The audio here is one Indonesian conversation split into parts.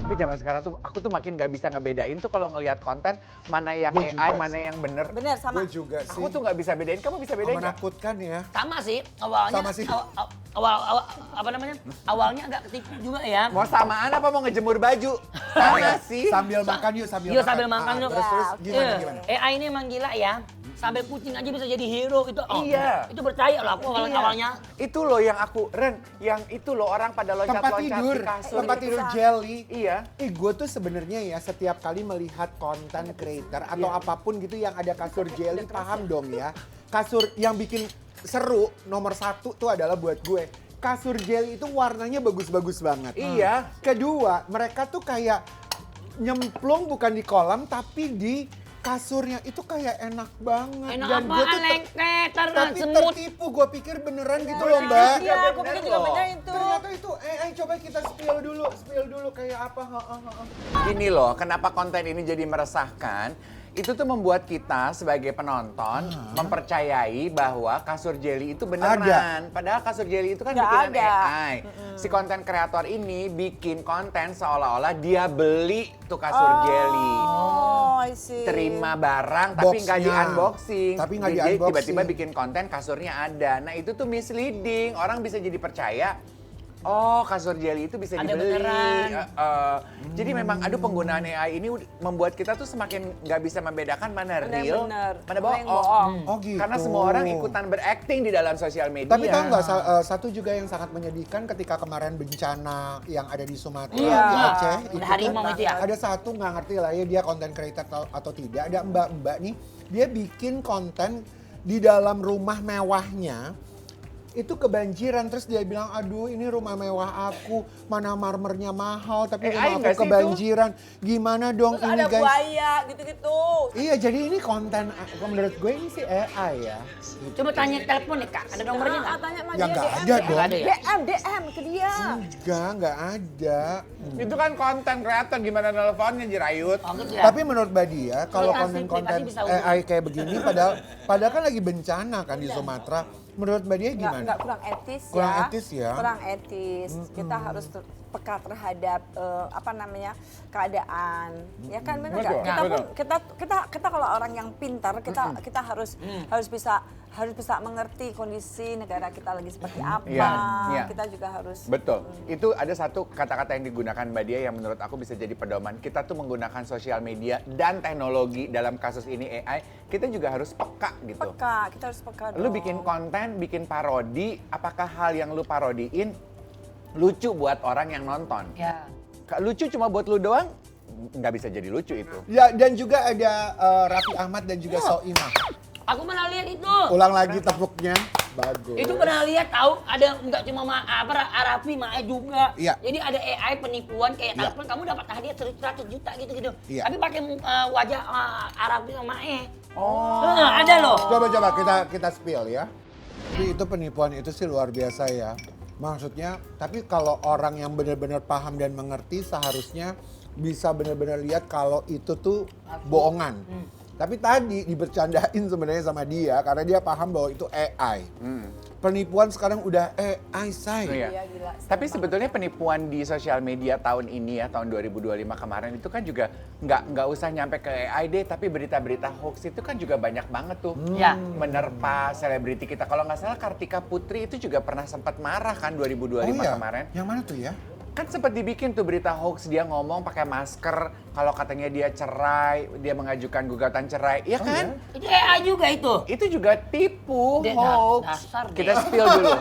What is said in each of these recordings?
Tapi zaman sekarang tuh aku tuh makin nggak bisa ngebedain tuh kalau ngelihat konten mana yang Gua juga AI, sih. mana yang bener. Bener sama. Gue juga sih. Aku tuh nggak bisa bedain. Kamu bisa bedain nggak? Menakutkan ya. Sama sih awalnya. Sama sih. Awal apa namanya? Awalnya agak ketipu juga ya. Mau samaan apa mau ngejemur baju? Sama sih. Sambil makan yuk, sambil Iya makan. sambil makan yuk. Terus gimana, Iya. gimana? AI ini emang gila ya. Sampai kucing aja bisa jadi hero itu. Oh, Iya. Itu percaya lah aku Iya. awalnya. Itu loh yang aku, yang itu loh orang pada Tempat loncat-loncat tidur, di kasur. tempat tidur jelly. Iya. Gue tuh sebenarnya ya setiap kali melihat konten creator atau apapun gitu yang ada kasur jelly, paham dong ya. Kasur yang bikin seru nomor satu tuh adalah buat gue. Kasur jelly itu warnanya bagus-bagus banget. Iya. Kedua, mereka tuh kayak nyemplung bukan di kolam tapi di kasurnya itu kayak enak banget. Enak gua apaan tuh lengket, tapi semut. tertipu, gue pikir beneran gitu loh Mbak. Iya, aku pikir juga loh. bener itu. Ternyata itu, coba kita spill dulu kayak apa. Gini loh, kenapa konten ini jadi meresahkan? Itu tuh membuat kita sebagai penonton mempercayai bahwa kasur jelly itu beneran. Padahal kasur jelly itu kan Nggak bikinan ada. AI. Si konten kreator ini bikin konten seolah-olah dia beli tuh kasur jelly. Oh, I see. Terima barang tapi nggak di Boxnya. unboxing. Tapi nggak Jadi di-unboxing. tiba-tiba bikin konten kasurnya ada. Nah itu tuh misleading. Orang bisa jadi percaya. Oh, kasur jelly itu bisa Ada dibeli. beneran. Jadi memang aduh penggunaan AI ini membuat kita tuh semakin nggak bisa membedakan mana Mana yang real, bener, mana mana yang bohong. bohong. Oh gitu. Karena semua orang ikutan berakting di dalam sosial media. Tapi tahu nggak satu juga yang sangat menyedihkan ketika kemarin bencana yang ada di Sumatera, Iya. di Aceh, Ada harimau kan, itu ya? ada satu nggak ngerti lah ya dia konten creator atau tidak, ada mbak-mbak nih dia bikin konten di dalam rumah mewahnya itu kebanjiran terus dia bilang aduh ini rumah mewah aku mana marmernya mahal tapi rumah nggak aku sih kebanjiran gimana dong Terus ini ada guys. buaya gitu-gitu. Iya jadi ini konten menurut gue ini sih AI ya. Coba tanya telepon nih Kak, ada nomornya nggak? Tanya sama Ya dia nggak DM, ada DM. dong. Nggak ada ya? DM ke dia. Nggak ada. Itu kan konten kreator gimana nelfonnya Jirayut. Oh, gitu ya? Tapi menurut Mbak Dia, kalau Aplikasi konten-konten bisa hubungi. AI kayak begini, padahal kan lagi bencana kan di Sumatera. Menurut Mbak Dia gimana? Nggak kurang etis Kurang ya. etis ya? Kurang etis. Kita harus peka terhadap keadaan. Ya kan benar nggak? Betul, Kita pun betul. kita kalau orang yang pintar kita harus bisa mengerti kondisi negara kita lagi seperti apa. Iya, iya. Kita juga harus Betul. Itu ada satu kata-kata yang digunakan Mbak Dia yang menurut aku bisa jadi pedoman. Kita tuh menggunakan sosial media dan teknologi dalam kasus ini AI, kita juga harus peka gitu. peka. Kita harus peka dong. Lu bikin konten, bikin parodi, apakah hal yang lu parodiin lucu buat orang yang nonton? Ya. Lucu cuma buat lu doang, nggak bisa jadi lucu itu. Ya dan juga ada Raffi Ahmad dan juga Soimah. Aku pernah lihat itu. Ulang lagi tepuknya, bagus. Itu pernah lihat tahu ada nggak cuma Arafi Mae juga. Iya. Jadi ada AI penipuan kayak Iya. telepon kamu dapat hadiah 100 juta gitu-gitu. Iya. Tapi pakai wajah Arafi sama Mae. Oh. Ada loh. Coba kita spill ya. Tapi itu penipuan itu sih luar biasa ya. Maksudnya, tapi kalau orang yang benar-benar paham dan mengerti seharusnya bisa benar-benar lihat kalau itu tuh bohongan. Tapi tadi dibercandain sebenarnya sama dia karena dia paham bahwa itu AI. Penipuan sekarang udah AI, say. Iya. Iya, gila. Tapi sebetulnya penipuan di sosial media tahun ini ya, tahun 2025 kemarin itu kan juga nggak usah nyampe ke AI deh, tapi berita-berita hoax itu kan juga banyak banget tuh. Ya. Menerpa selebriti kita. Kalau nggak salah Kartika Putri itu juga pernah sempat marah kan 2025 kemarin. Yang mana tuh ya? Kan sempat dibikin tuh berita hoax, dia ngomong pakai masker kalau katanya dia cerai, dia mengajukan gugatan cerai. Iya kan? Itu AI juga itu. Itu juga tipu, Dia hoax. dasar deh. Kita spill dulu.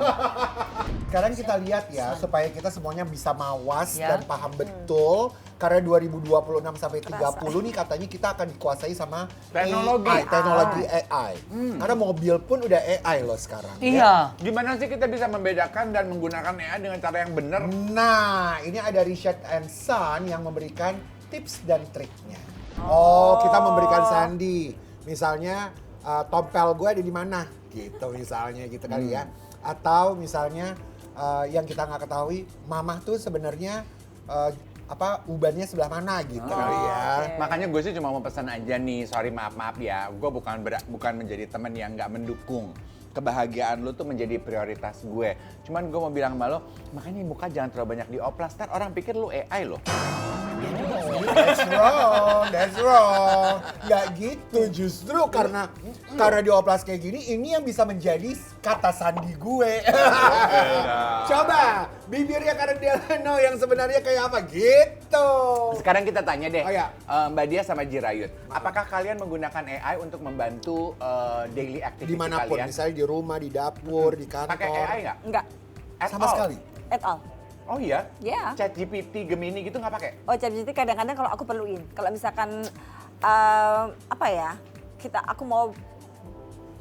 Sekarang kita lihat ya supaya kita semuanya bisa mawas Ya. dan paham betul karena 2026 sampai 30 nih katanya kita akan dikuasai sama Teknologi. AI, teknologi AI. Karena mobil pun udah AI loh sekarang. ya. Iya. Gimana sih kita bisa membedakan dan menggunakan AI dengan cara yang benar? Nah, ini ada Richard and Son yang memberikan tips dan triknya. Oh, kita memberikan sandi. Misalnya tompel gue ada di mana? Gitu misalnya gitu kali ya. Atau misalnya yang kita nggak ketahui, mamah tuh sebenarnya ubannya sebelah mana gitu kali ya. Makanya gue sih cuma mau pesan aja nih, sorry maaf ya, gue bukan menjadi teman yang nggak mendukung kebahagiaan lu tuh menjadi prioritas gue. Cuman gue mau bilang sama lo, makanya muka jangan terlalu banyak dioplas, ntar orang pikir lu AI loh. That's wrong. Nggak gitu, justru karena dioplas kayak gini, ini yang bisa menjadi kata sandi gue. Coba, bibirnya Karen Delano yang sebenarnya kayak apa gitu. Sekarang kita tanya deh, Oh, ya. Mbak Dia sama Jirayut, apakah kalian menggunakan AI untuk membantu daily activity Dimanapun, kalian? misalnya di rumah, di dapur, di kantor. Pakai AI nggak? Enggak, At Sama all? sekali. at all. Oh iya? Iya. ChatGPT, Gemini gitu nggak pakai? Oh, ChatGPT kadang-kadang kalau aku perluin. Kalau misalkan apa ya? Aku mau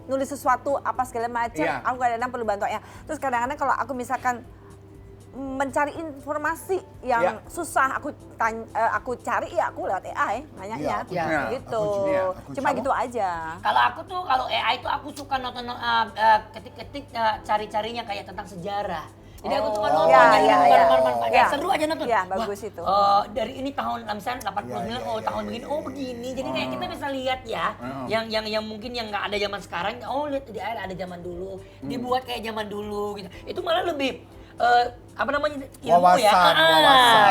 nulis sesuatu apa segala macam, Iya. aku kadang-kadang perlu bantuannya. Terus kadang-kadang kalau aku misalkan mencari informasi yang Iya. susah aku cari ya aku lewat AI nanyanya Iya, Iya. gitu. aku juga. Iya. Aku Cuma juga. gitu aja. Kalau AI tuh aku suka nonton ketik-ketik cari-carinya kayak tentang sejarah. Jadi aku suka nonton Iya, yang iya, manfaat-manfaat. iya. Seru aja nonton. Iya, Wah, bagus itu. dari ini tahun misalnya 89, Iya, iya, tahun iya, begini, iya, begini. Jadi kayak kita bisa lihat ya, yang mungkin yang nggak ada zaman sekarang. Oh lihat di air ada zaman dulu, dibuat kayak zaman dulu gitu. Itu malah lebih apa namanya ilmu ya, Wawasan.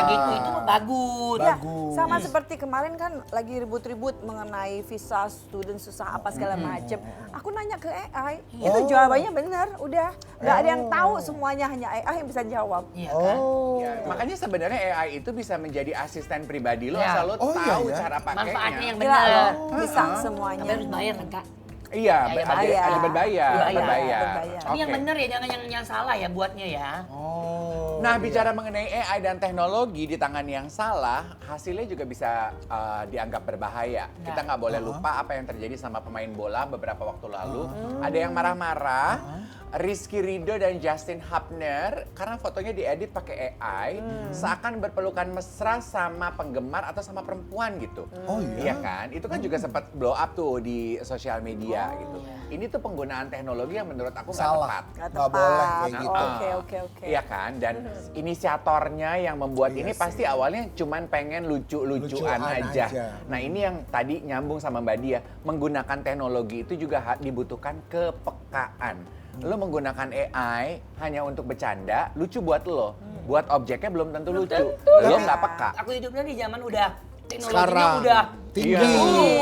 gitu. Itu bagus. Ya, Bagus. sama seperti kemarin kan lagi ribut-ribut mengenai visa student susah apa segala macem. Aku nanya ke AI, itu jawabannya benar, udah. Nggak ada yang tahu semuanya, hanya AI yang bisa jawab. Iya kan? Oh. Makanya sebenarnya AI itu bisa menjadi asisten pribadi lo, Iya. asal lo Oh, iya, tahu ya? cara pakainya. Manfaatnya yang Gila benar. loh, bisa semuanya. Tapi harus bayar kan kak? Iya, Ya, ada berbayar. Berbayar. Tapi yang Oke. benar ya, jangan yang salah ya buatnya ya. Oh. Nah, iya. bicara mengenai AI dan teknologi di tangan yang salah, hasilnya juga bisa dianggap berbahaya. Kita nggak boleh lupa apa yang terjadi sama pemain bola beberapa waktu lalu. Ada yang marah-marah, Rizky Ridho dan Justin Hubner karena fotonya diedit pakai AI, seakan berpelukan mesra sama penggemar atau sama perempuan gitu. Oh iya? Iya kan? Itu kan juga sempat blow up tuh di sosial media gitu. Ini tuh penggunaan teknologi yang menurut aku nggak Salah. tepat. Nggak boleh kayak gitu. Oke. Iya kan? Dan inisiatornya yang membuat Iya ini sih. pasti awalnya cuman pengen lucu-lucuan Lucuan aja. aja. Nah ini yang tadi nyambung sama Mbak Dia. Menggunakan teknologi itu juga dibutuhkan kepekaan. Lo menggunakan AI hanya untuk bercanda, lucu buat lo. Buat objeknya belum tentu lucu. Lo nggak peka. Aku hidupnya di zaman udah teknologinya Sekarang udah tinggi.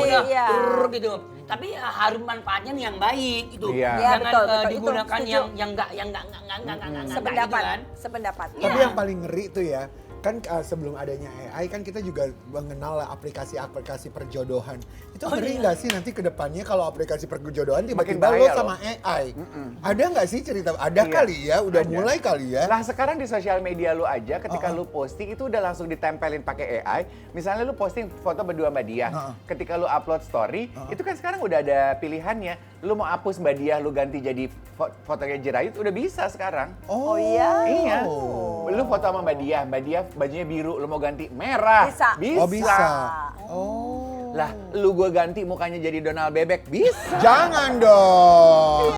udah Iya. gitu. Tapi harus manfaatnya nih yang baik gitu. Iya. Iya, Jangan betul, betul. Itu digunakan setuju. yang enggak gitu Sependapat, kan. sependapat. Tapi Iya. yang paling ngeri tuh ya, kan sebelum adanya AI kan kita juga mengenal aplikasi-aplikasi perjodohan. Itu ngeri nggak sih nanti ke depannya kalau aplikasi perjodohan tiba-tiba lo bahaya sama AI? Ada nggak sih cerita? Ada Iya, kali ya, udah ada. mulai kali ya. Lah sekarang di sosial media lu aja ketika lu posting itu udah langsung ditempelin pakai AI. Misalnya lu posting foto berdua Mbak Dia. Ketika lu upload story, itu kan sekarang udah ada pilihannya. Lu mau hapus Mbak Dia, lu ganti jadi fotonya Jirayut, udah bisa sekarang. Oh iya? Iya. Lu foto sama Mbak Dia bajunya biru, lu mau ganti merah. Bisa. Oh bisa. Oh. Lah, lu gua ganti mukanya jadi Donald Bebek, bisa. Jangan dong.